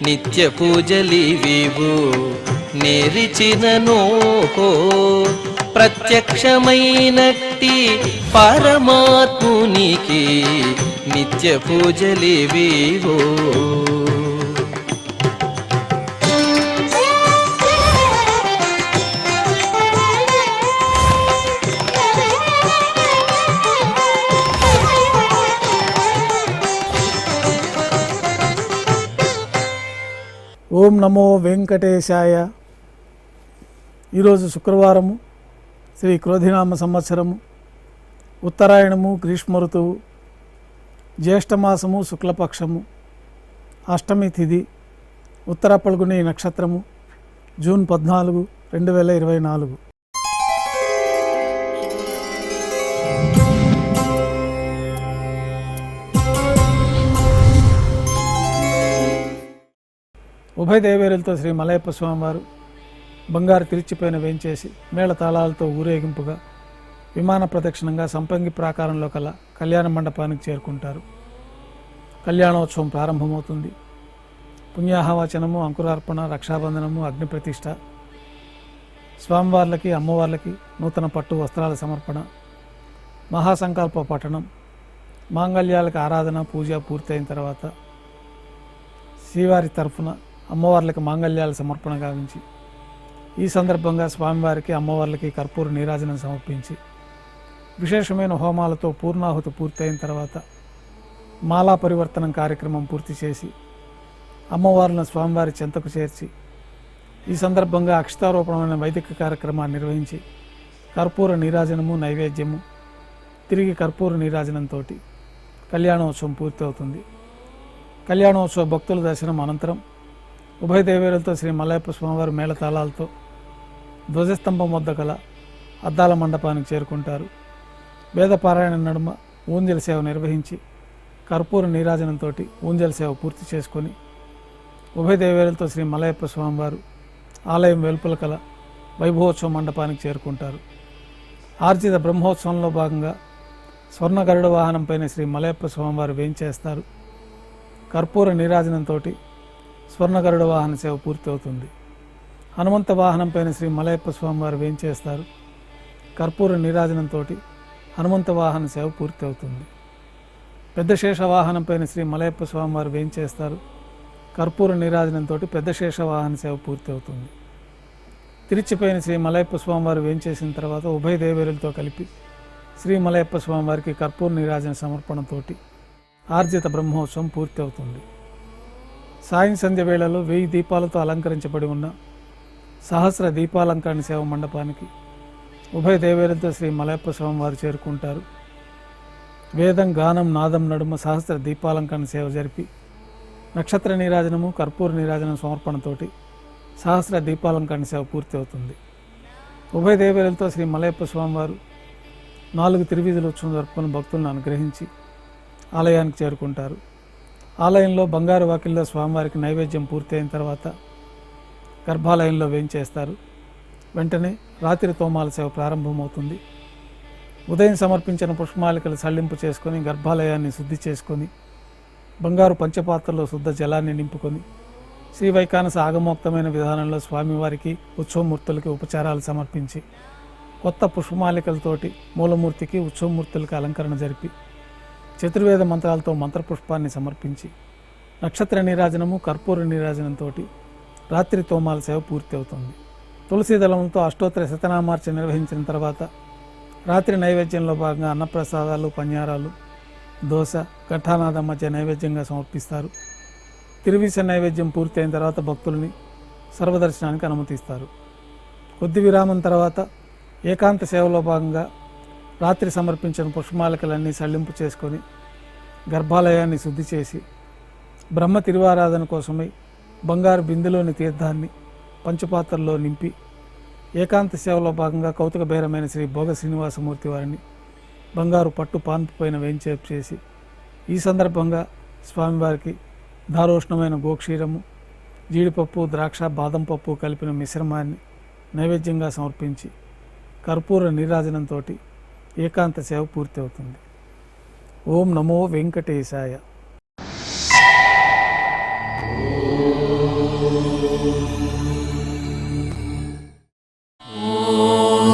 నిత్య పూజలివివు నేరిచిననో ప్రత్యక్షమైనట్టి పరమాత్మునికి నిత్య పూజలివివో. ఓం నమో వెంకటేశాయ. ఈరోజు శుక్రవారము, శ్రీ క్రోధినామ సంవత్సరము, ఉత్తరాయణము, గ్రీష్మ ఋతువు, జ్యేష్ఠమాసము, శుక్లపక్షము, అష్టమి తిథి, ఉత్తర పల్గుని నక్షత్రము, జూన్ 14, 2024. ఉభయ దేవేరులతో శ్రీ మలయప్ప స్వామివారు బంగారు తిరిచిపోయిన వేంచేసి మేళ తాళాలతో ఊరేగింపుగా విమాన ప్రదక్షిణంగా సంపంగి ప్రాకారంలో కల కళ్యాణ మండపానికి చేరుకుంటారు. కళ్యాణోత్సవం ప్రారంభమవుతుంది. పుణ్యాహవచనము, అంకురార్పణ, రక్షాబంధనము, అగ్నిప్రతిష్ఠ, స్వామివార్లకి అమ్మవార్లకి నూతన పట్టు వస్త్రాల సమర్పణ, మహాసంకల్ప పఠనం, మాంగళ్యాలకు ఆరాధన, పూజ పూర్తయిన తర్వాత శ్రీవారి తరఫున అమ్మవార్లకి మాంగళ్యాల సమర్పణ గావించి ఈ సందర్భంగా స్వామివారికి అమ్మవార్లకి కర్పూర నీరాజనం సమర్పించి విశేషమైన హోమాలతో పూర్ణాహుతి పూర్తయిన తర్వాత మాలా పరివర్తనం కార్యక్రమం పూర్తి చేసి అమ్మవార్లను స్వామివారి చెంతకు చేర్చి ఈ సందర్భంగా అక్షతారోపణమైన వైదిక కార్యక్రమాన్ని నిర్వహించి కర్పూర నీరాజనము, నైవేద్యము, తిరిగి కర్పూర నీరాజనంతో కళ్యాణోత్సవం పూర్తవుతుంది. కళ్యాణోత్సవ భక్తుల దర్శనం అనంతరం ఉభయ దేవేరులతో శ్రీ మలయప్ప స్వామివారి మేళతాళాలతో ధ్వజస్తంభం వద్ద గల అద్దాల మండపానికి చేరుకుంటారు. వేదపారాయణ నడుమ ఊంజల సేవ నిర్వహించి కర్పూర నీరాజనంతో ఊంజల సేవ పూర్తి చేసుకొని ఉభయ దేవేరులతో శ్రీ మలయప్ప స్వామివారు ఆలయం వెలుపల కల వైభవోత్సవ మండపానికి చేరుకుంటారు. ఆర్జిత బ్రహ్మోత్సవంలో భాగంగా స్వర్ణ గరుడ వాహనంపైన శ్రీ మలయప్ప స్వామివారు వేంచేస్తారు. కర్పూర నీరాజనంతో స్వర్ణ గరుడ వాహన సేవ పూర్తి అవుతుంది. హనుమంత వాహనంపైన శ్రీ మలయప్ప స్వామివారు వేంచేస్తారు. కర్పూర నీరాజనంతో హనుమంత వాహన సేవ పూర్తి అవుతుంది. పెద్ద శేష వాహనంపైన శ్రీ మలయప్ప స్వామివారు వేంచేస్తారు. కర్పూర నీరాజనంతో పెద్ద శేష వాహన సేవ పూర్తి అవుతుంది. తిరిచిపోయిన శ్రీ మలయప్ప స్వామివారు వేంచేసిన తర్వాత ఉభయ దేవేరులతో కలిపి శ్రీ మలయప్ప స్వామివారికి కర్పూర నీరాజన సమర్పణతో ఆర్జిత బ్రహ్మోత్సవం పూర్తి అవుతుంది. సాయం సంధ్య వేళలో 1000 దీపాలతో అలంకరించబడి ఉన్న సహస్ర దీపాలంకరణ సేవ మండపానికి ఉభయ దేవేరులతో శ్రీ మలయప్ప స్వామివారు చేరుకుంటారు. వేదం, గానం, నాదం నడుమ సహస్ర దీపాలంకరణ సేవ జరిపి నక్షత్ర నీరాజనము, కర్పూర నీరాజనం సమర్పణతోటి సహస్ర దీపాలంకరణ సేవ పూర్తి అవుతుంది. ఉభయ దేవేరులతో శ్రీ మలయప్ప స్వామివారు 4 తిరువీధుల ఉత్సవం జరుపుకుని భక్తులను అనుగ్రహించి ఆలయానికి చేరుకుంటారు. ఆలయంలో బంగారు వాకిల్లో స్వామివారికి నైవేద్యం పూర్తయిన తర్వాత గర్భాలయంలో వేంచేస్తారు. వెంటనే రాత్రి తోమాల సేవ ప్రారంభమవుతుంది. ఉదయం సమర్పించిన పుష్పమాలికలు సళ్లింపు చేసుకొని గర్భాలయాన్ని శుద్ధి చేసుకొని బంగారు పంచపాత్రలో శుద్ధ జలాన్ని నింపుకొని శ్రీ వైకానస ఆగమోక్తమైన విధానంలో స్వామివారికి ఉత్సవమూర్తులకి ఉపచారాలు సమర్పించి కొత్త పుష్పమాలికలతోటి మూలమూర్తికి ఉత్సవమూర్తులకి అలంకరణ జరిపి చతుర్వేద మంత్రాలతో మంత్రపుష్పాన్ని సమర్పించి నక్షత్ర నీరాజనము, కర్పూర నీరాజనంతో రాత్రి తోమాల సేవ పూర్తి అవుతుంది. తులసి దళంతో అష్టోత్తర శతనామార్చన నిర్వహించిన తర్వాత రాత్రి నైవేద్యంలో భాగంగా అన్నప్రసాదాలు, పన్యారాలు, దోశ, ఘంటానాదం మధ్య నైవేద్యంగా సమర్పిస్తారు. తిరువీస నైవేద్యం పూర్తయిన తర్వాత భక్తుల్ని సర్వదర్శనానికి అనుమతిస్తారు. కొద్ది విరామం తర్వాత ఏకాంత సేవలో భాగంగా రాత్రి సమర్పించిన పుష్పమాలికలన్నీ సళ్లింపు చేసుకొని గర్భాలయాన్ని శుద్ధి చేసి బ్రహ్మ తిరువారాధన కోసమై బంగారు బిందెలోని తీర్థాన్ని పంచపాత్రల్లో నింపి ఏకాంత సేవలో భాగంగా కౌతుక బేరమైన శ్రీ భోగ శ్రీనివాసమూర్తి వారిని బంగారు పట్టు పాన్పు పైన వేంచేపు చేసి ఈ సందర్భంగా స్వామివారికి దారోష్ణమైన గోక్షీరము, జీడిపప్పు, ద్రాక్ష, బాదం పప్పు కలిపిన మిశ్రమాన్ని నైవేద్యంగా సమర్పించి కర్పూర నీరాజనంతో ఏకాంత సేవ పూర్తి అవుతుంది. ఓం నమో వెంకటేశాయ. Oh